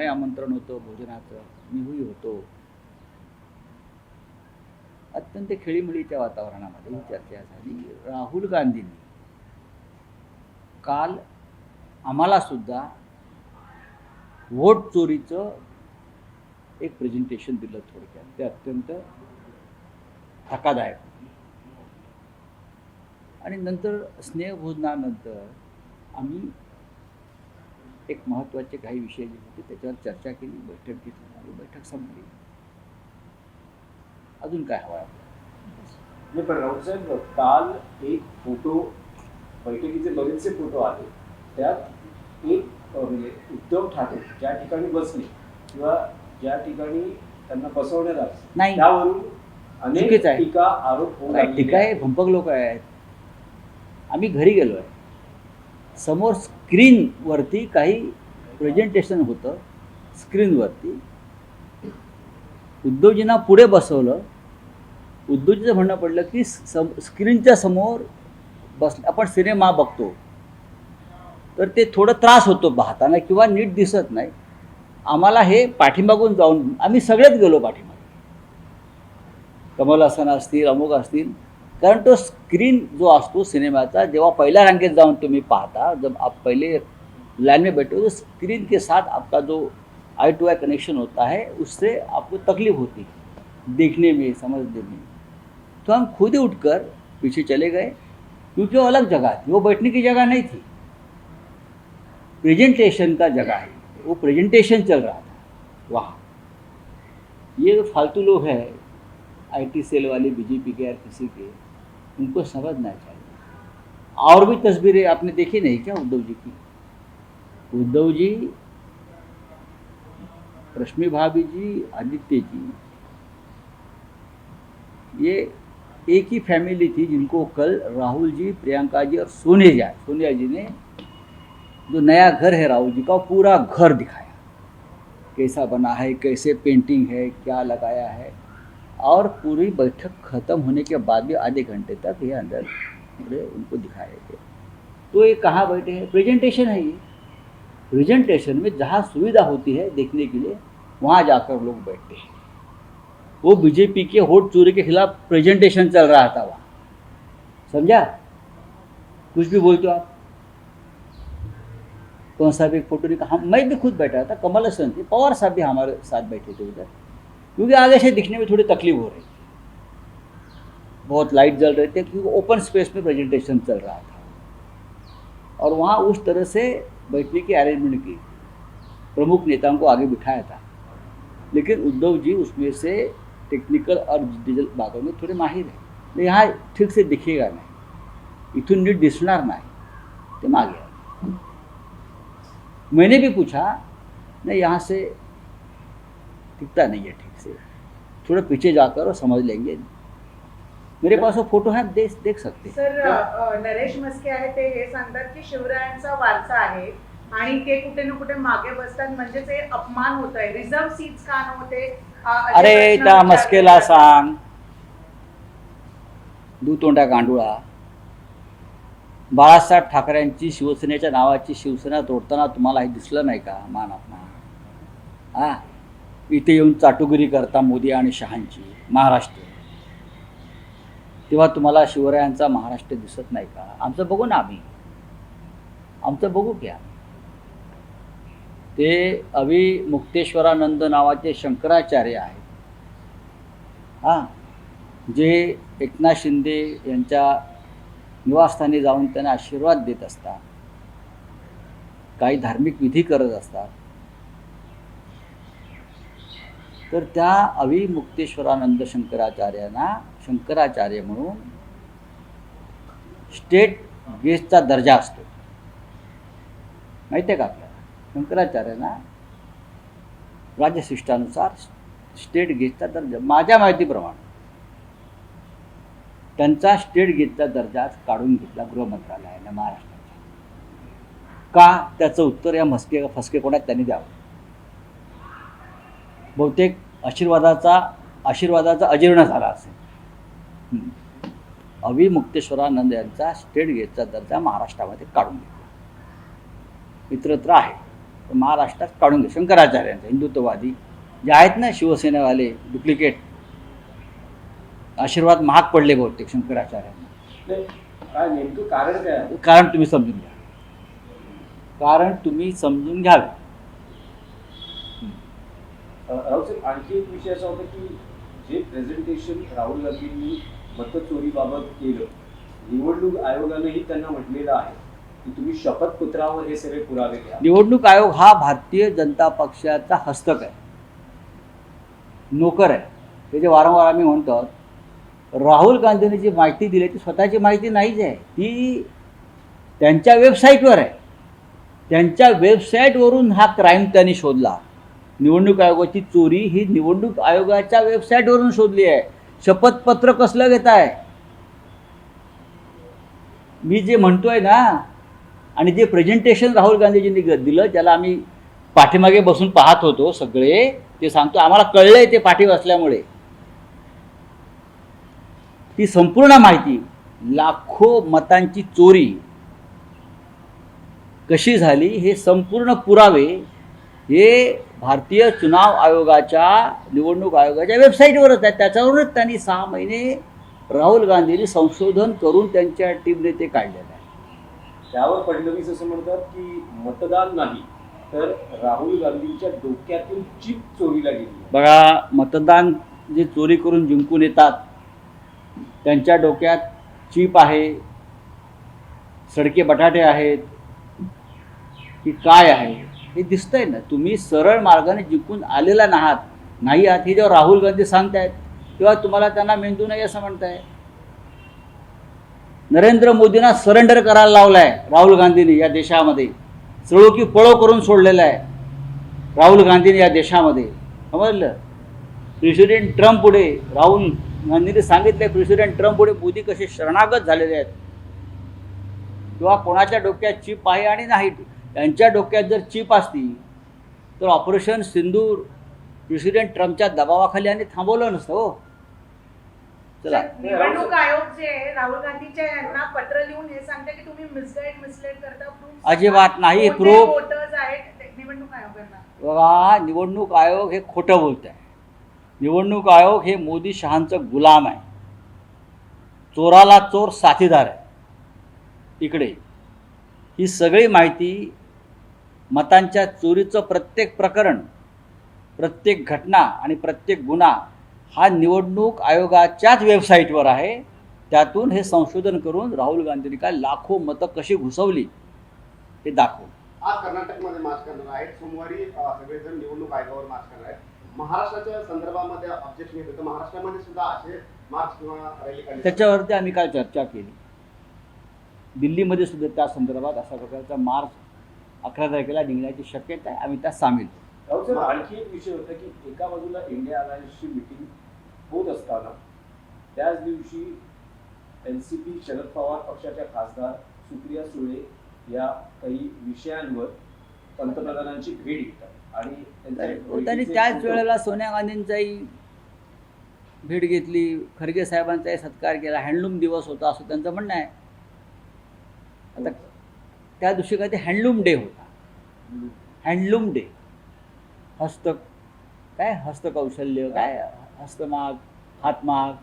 मलाही आमंत्रण होतं भोजनाचं, मीही होतो. अत्यंत खेळीमेळीच्या वातावरणामध्ये ही चर्चा झाली. राहुल गांधींनी काल आम्हाला सुद्धा वोट चोरीचं एक प्रेझेंटेशन दिलं थोडक्यात. ते अत्यंत धक्कादायक. आणि नंतर स्नेहभोजनानंतर आम्ही एक महत्त्वाचे काही विषय जे होते त्याच्यावर चर्चा केली, बैठक घेतली आणि बैठक संपली. अजून काय हवं आहे? नाही, पण राऊत साहेब, काल एक फोटो, बैठकीचे बरेचसे फोटो आले, त्यात एक म्हणजे उद्धव ठाकरे ज्या ठिकाणी बसले किंवा ज्या ठिकाणी त्यांना बसवण्यात आलं नाही, त्यावरून अनेक चुकीचं आहे. टीका आरोप होऊ काय लागले. टीका आहे? भंपक लोक आहेत. आम्ही घरी गेलो आहे, समोर स्क्रीनवरती काही प्रेझेंटेशन होतं. स्क्रीनवरती उद्धवजींना पुढे बसवलं. उद्धवजीचं म्हणणं पडलं की स्क्रीनच्या समोर आपण सिनेमा बघतो तर ते थोडं त्रास होतो पाहताना किंवा नीट दिसत नाही. आम्हाला हे पाठीमागून जाऊन आम्ही सगळेच गेलो पाठीमागे, कमल हसन असतील, अमुक असतील. कारण तो स्क्रीन जो असतो सिनेमाचा, जेव्हा पहिल्या रांगेत जाऊन तुम्ही पाहता, जब आप पहले लाइन में बैठे हो तो स्क्रीन के साथ आपका जो आई टू आई कनेक्शन होता है उससे आपको तकलीफ होती है देखने में, समझने में. तो हम खुद ही उठकर पीछे चले गए क्योंकि वो अलग जगह थी, वो बैठने की जगह नहीं थी, प्रेजेंटेशन का जगह है. वो प्रेजेंटेशन चल रहा था वहाँ. ये फालतू लोग हैं आईटी सेल वाले, बीजेपी के या किसी के, उनको समझना चाहिए. और भी तस्वीरें आपने देखी नहीं क्या उद्धव जी की? उद्धव जी, रश्मि भाभी जी, आदित्य जी, ये एक ही फैमिली थी जिनको कल राहुल जी, प्रियंका जी और सोनिया जी ने जो नया घर है राहुल जी का, पूरा घर दिखाया, कैसा बना है, कैसे पेंटिंग है, क्या लगाया है. और पूरी बैठक ख़त्म होने के बाद भी आधे घंटे तक ये अंदर पूरे उनको दिखाए थे. तो ये कहाँ बैठे हैं? प्रेजेंटेशन है ये. प्रेजेंटेशन में जहाँ सुविधा होती है देखने के लिए वहाँ जाकर लोग बैठते हैं. वो बीजेपी के वोट चोरी के खिलाफ प्रेजेंटेशन चल रहा था वहाँ. समझा? कुछ भी बोलते हो आप. कौन सा भी एक फोटो निकाल, मैं भी खुद बैठा था, कमल हसन थे, पवार साहब भी हमारे साथ बैठे थे उधर, क्योंकि आगे से दिखने में थोड़ी तकलीफ हो रही थी. बहुत लाइट जल रहे थे क्योंकि ओपन स्पेस में प्रेजेंटेशन चल रहा था. और वहाँ उस तरह से बैठने की अरेंजमेंट की, प्रमुख नेताओं को आगे बिठाया था. लेकिन उद्धव जी उसमें से टेक्निकल और डिजिटल बातों में थोड़े माहिर है. यहाँ ठीक से दिखेगा नहीं, इथून नीट दिसणार नाही, ते मागे आहे. मैंने भी पूछा, नहीं यहाँ से दिखता नहीं है ठीक से, थोड़ा पीछे जाकर और समझ लेंगे. मेरे पास वो फोटो है, देख सकते हैं. सर, नरेश म्हस्के आहे ते हे सांगतात की शिवरायांचा वारसा आहे आणि ते कुठे ना कुठे मागे बसतात, म्हणजे ते अपमान होत आहे. रिझर्व सीट्स का नव्हते? अरे त्या म्हस्केला सांग, दुतोंडा गांडुळा, बाळासाहेब ठाकरेंची शिवसेनेच्या नावाची शिवसेना तोडताना तुम्हाला हे दिसलं नाही का? मान अपमान. हां, इथे येऊन चाटुगिरी करता मोदी आणि शहांची महाराष्ट्र, तेव्हा तुम्हाला शिवरायांचा महाराष्ट्र दिसत नाही का? आमचं बघू ना, आमचं बघू क्या. ते अभिमुक्तेश्वरानंद नावाचे शंकराचार्य आहेत, हां, जे एकनाथ शिंदे यांच्या निवासस्थानी जाऊन त्यांना आशीर्वाद देत असतात, काही धार्मिक विधी करत असतात. तर त्या अभिमुक्तेश्वरानंद शंकराचार्यांना शंकराचार्य म्हणून स्टेट गेस्टचा दर्जा असतो, माहिती आहे का आपल्याला? शंकराचार्यांना राज्यशिष्टानुसार स्टेट गेस्टचा दर्जा, माझ्या माहितीप्रमाणे त्यांचा स्टेट गेटचा दर्जा काढून घेतला गृहमंत्रालयाने महाराष्ट्राच्या. का? त्याचं उत्तर या फसके कोणात त्यांनी द्यावं. बहुतेक आशीर्वादाचा अजीर्ण झाला असेल. अभिमुक्तेश्वरानंद यांचा स्टेट गेटचा दर्जा महाराष्ट्रामध्ये काढून घेतला. इतरत्र आहे, तर महाराष्ट्रात काढून घे. शंकराचार्यांचा हिंदुत्ववादी जे आहेत ना शिवसेनेवाले डुप्लिकेट, आशीर्वाद महाग पडले बहुतेक शंकराचार्यांना. नाही, काय नेमकं कारण काय आहे? कारण तुम्ही समजून घ्या, कारण तुम्ही समजून घ्यावे. राहुल साहेब, आणखी एक विषय असा होता की जे प्रेझेंटेशन राहुल गांधींनी मतचोरीबाबत केलं, निवडणूक आयोगानेही त्यांना म्हटलेलं आहे की तुम्ही शपथपत्रावर हे सगळे पुरावे घ्या. निवडणूक आयोग हा भारतीय जनता पक्षाचा हस्तक आहे, नोकर आहे. हे जे वारंवार आम्ही म्हणतो, राहुल गांधींनी जी माहिती दिली ती स्वतःची माहिती नाहीच आहे, ती त्यांच्या वेबसाईटवर आहे. त्यांच्या वेबसाईटवरून हा क्राईम त्यांनी शोधला. निवडणूक आयोगाची चोरी ही निवडणूक आयोगाच्या वेबसाईटवरून शोधली आहे. शपथपत्र कसलं घेत आहे मी जे म्हणतोय ना, आणि जे प्रेझेंटेशन राहुल गांधीजींनी दिलं, ज्याला आम्ही पाठीमागे बसून पाहत होतो सगळे, ते सांगतो आम्हाला कळलंय ते पाठी वाचल्यामुळे. ती संपूर्ण माहिती, लाखो मतांची चोरी कशी झाली हे संपूर्ण पुरावे हे भारतीय चुनाव आयोगाच्या, निवडणूक आयोगाच्या वेबसाईटवरच आहेत. त्याच्यावरूनच त्यांनी 6 महिने राहुल गांधींनी संशोधन करून त्यांच्या टीमने ते काढलेलं आहे. त्यावर फडणवीस असं म्हणतात की मतदान नाही तर राहुल गांधींच्या डोक्यातून चिप चोरीला गेली. बघा, मतदान जे चोरी करून जिंकून येतात त्यांच्या डोक्यात चिप आहे, सडके बटाटे आहेत की काय आहे हे दिसतंय ना. तुम्ही सरळ मार्गाने जिंकून आलेला नाही आहात हे जेव्हा राहुल गांधी सांगतायत तेव्हा तुम्हाला त्यांना मेंदू नाही असं म्हणताय. नरेंद्र मोदींना सरेंडर करायला लावलाय राहुल गांधींनी या देशामध्ये. चळो की पळो करून सोडलेलं आहे राहुल गांधींनी या देशामध्ये, समजलं. प्रेसिडेंट ट्रम्प पुढे राहुल गांधींनी सांगितलंय, प्रेसिडेंट ट्रम्प पुढे मोदी कसे शरणागत झालेले आहेत. किंवा कोणाच्या डोक्यात चिप आहे आणि नाही, त्यांच्या डोक्यात जर चिप असती तर ऑपरेशन सिंदूर प्रेसिडेंट ट्रम्पच्या दबावाखाली आणि थांबवलं नसतं. हो चला, निवडणूक आयोग जे आहे राहुल गांधीच्या यांना पत्र लिहून हे सांगते की तुम्ही मिसगाईड करता. अजिबात नाही. प्रूफ वोटर्स आहेत निवडणूक आयोगांना. बघा, निवडणूक आयोग हे खोटं बोलत आहे. निवडणूक आयोग हे मोदी शहांचं गुलाम आहे, चोराला चोर साथीदार आहे. इकडे ही सगळी माहिती, मतांच्या चोरीचं प्रत्येक प्रकरण, प्रत्येक घटना आणि प्रत्येक गुन्हा हा निवडणूक आयोगाच्याच वेबसाईटवर आहे. त्यातून हे संशोधन करून राहुल गांधींनी काय लाखो मतं कशी घुसवली हे दाखवलं. आज कर्नाटकमध्ये मार्च करणार आहेत, सोमवारी सगळेजण निवडणूक आयोगावर मार्च करणार आहेत. महाराष्ट्राच्या संदर्भामध्ये ऑब्जेक्शन येत होतं, महाराष्ट्रामध्ये सुद्धा असे मार्च किंवा रॅली काढली. त्याच्यावरती आम्ही काल चर्चा केली. दिल्लीमध्ये सुद्धा त्या संदर्भात अशा प्रकारचा मार्च 11 तारखेला निघण्याची शक्यता आहे. आम्ही त्यात सामील. राहुल साहेब, आणखी एक विषय होता की एका बाजूला इंडिया अलायन्सची मिटिंग होत असताना त्याच दिवशी NCP शरद पवार पक्षाच्या खासदार सुप्रिया सुळे या काही विषयांवर पंतप्रधानांची भेट घेतात आणि त्यांनी त्याच वेळेला सोनिया गांधींचाही भेट घेतली, खरगे साहेबांचाही सत्कार केला. हँडलूम दिवस होता असं त्यांचं म्हणणं आहे. आता त्या दिवशी काय ते हँडलूम डे होता. हँडलूम डे, हस्तकौशल्य, काय हस्तमाग, हातमाग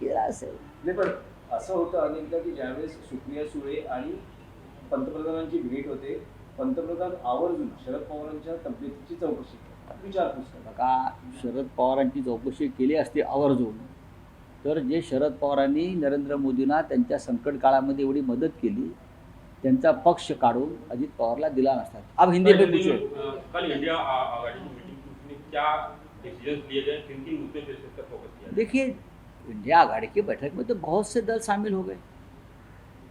केला असेल. नाही, पण असं होतं अनेकदा की ज्यावेळेस सुप्रिया सुळे आणि पंतप्रधानांची भेट होते, पंतप्रधान आवर्जून शरद पवारांच्या तब्येतीची चौकशी विचारपूस करतात. का शरद पवारांची चौकशी केली असती आवर्जून तर जे शरद पवारांनी नरेंद्र मोदींना त्यांच्या संकट काळामध्ये एवढी मदत केली, त्यांचा पक्ष काढून अजित पवारला दिला नसता. अब हिंदी में पूछे. कल इंडिया आघाड़ी की मीटिंग में क्या डिसीजन लिए गए, किन मुद्दे पे इस पर फोकस किया? देखिए, इंडिया आघाड़ी की बैठक में तो बहुत से दल शामिल हो गए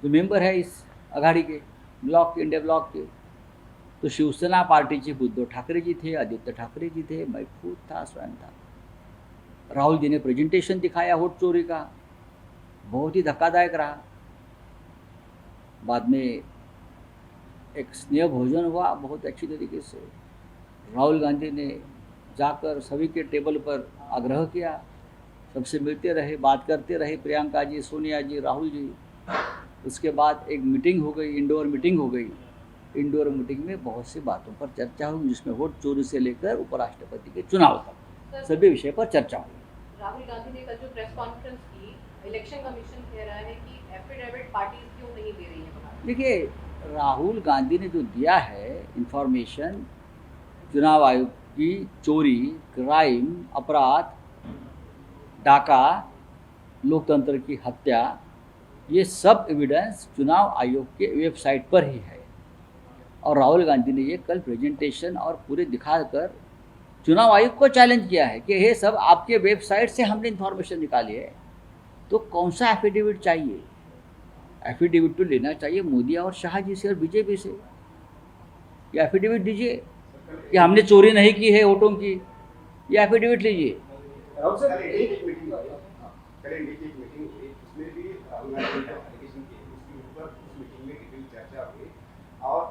जो मेंबर है इस आघाड़ी के, ब्लॉक के, इंडिया ब्लॉक के. तो शिवसेना पार्टी चीफ उद्धव ठाकरे जी थे, आदित्य ठाकरे जी थे, मैं खुद था, स्वयं था. राहुल जी ने प्रेजेंटेशन दिखाया वोट चोरी का, बहुत ही धक्कादायक रहा. बाद में एक स्नेह भोजन हुआ बहुत अच्छी तरीके से. राहुल गांधी ने जाकर सभी के टेबल पर आग्रह किया, सबसे मिलते रहे, बात करते रहे, प्रियंका जी, सोनिया जी, राहुल जी. उसके बाद एक मीटिंग हो गई, इंडोर मीटिंग हो गई इंडोर मीटिंग में बहुत सी बातों पर चर्चा हुई, जिसमें वोट चोरी से लेकर उपराष्ट्रपति के चुनाव तक सभी विषय पर चर्चा हुई। राहुल गांधी ने कल जो प्रेस कॉन्फ्रेंस की, इलेक्शन कमीशन कह रहा है कि एफिडेविट पार्टीज क्यों नहीं दे रही है। देखिए, राहुल गांधी ने जो दिया है इंफॉर्मेशन चुनाव आयोग की चोरी, क्राइम, अपराध, डाका, लोकतंत्र की हत्या, ये सब एविडेंस चुनाव आयोग के वेबसाइट पर ही है। और राहुल गांधी ने ये कल प्रेजेंटेशन और पूरे दिखाकर चुनाव आयोग को चैलेंज किया है कि ये सब आपके वेबसाइट से हमने इंफॉर्मेशन निकाली है, तो कौन सा एफिडेविट चाहिए? एफिडेविट तो लेना चाहिए मोदी और शाह जी से और बीजेपी से। ये एफिडेविट दीजिए कि हमने चोरी नहीं की है वोटों की, ये एफिडेविट लीजिए। राहुल सर, कल एक मीटिंग हुई, कल एक मीटिंग हुई, उसमें भी राहुल गांधी ने एप्लीकेशन की, उसके ऊपर उस मीटिंग में डिटेल चर्चा हुई और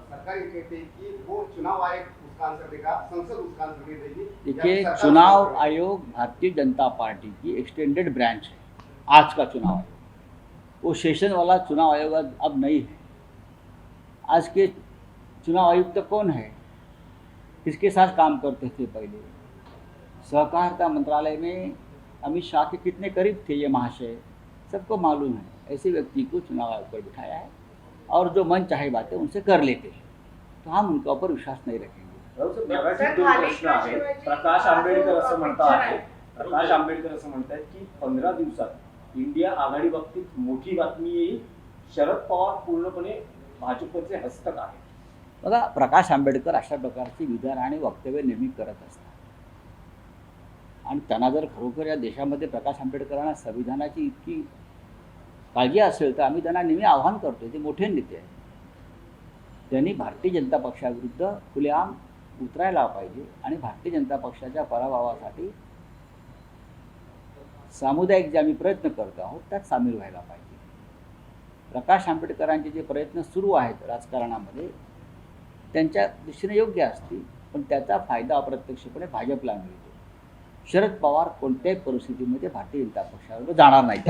सरकार ये कहती है कि वो चुनाव आयोग उसका आंसर देगा, संसद उसका आंसर नहीं देगी। देखिए, चुनाव आयोग भारतीय जनता पार्टी की एक्सटेंडेड ब्रांच है। आज का चुनाव आयोग, वो सेशन वाला चुनाव आयोग अब नहीं है। आज के चुनाव आयुक्त कौन है, किसके साथ काम करते थे पहले? सहकारिता मंत्रालय में अमित शाह के कितने करीब थे ये महाशय, सबको मालूम है। ऐसे व्यक्ति को चुनाव आयोग पर बिठाया है और जो मन चाहे बातें उनसे कर लेते हैं, तो हम उनके ऊपर विश्वास नहीं रखेंगे। राहुल सर, मराठीत दोन प्रश्न आहेत. प्रकाश आंबेडकर असं म्हणतात की 15 दिवसात इंडिया आघाडी बाबतीत मोठी बातमी येईल, शरद पवार पूर्णपणे भाजपचे हस्तक आहेत. बघा, प्रकाश आंबेडकर अशा प्रकारची विधान आणि वक्तव्य नेहमी करत असतात आणि त्यांना जर खरोखर या देशामध्ये प्रकाश आंबेडकरांना संविधानाची इतकी काळजी असेल तर आम्ही त्यांना नेहमी आव्हान करतो, ते मोठे नेते आहेत. त्यांनी भारतीय जनता पक्षाविरुद्ध खुलेआम उतरायला पाहिजे आणि भारतीय जनता पक्षाच्या पराभवासाठी सामुदायिक जे आम्ही प्रयत्न करतो आहोत त्यात सामील व्हायला पाहिजे. प्रकाश आंबेडकरांचे जे प्रयत्न सुरू आहेत राजकारणामध्ये त्यांच्या दिशेने योग्य असतील, पण त्याचा फायदा अप्रत्यक्षपणे भाजपला मिळतो. शरद पवार कोणत्याही परिस्थितीमध्ये भारतीय जनता पक्षावर जाणार नाही.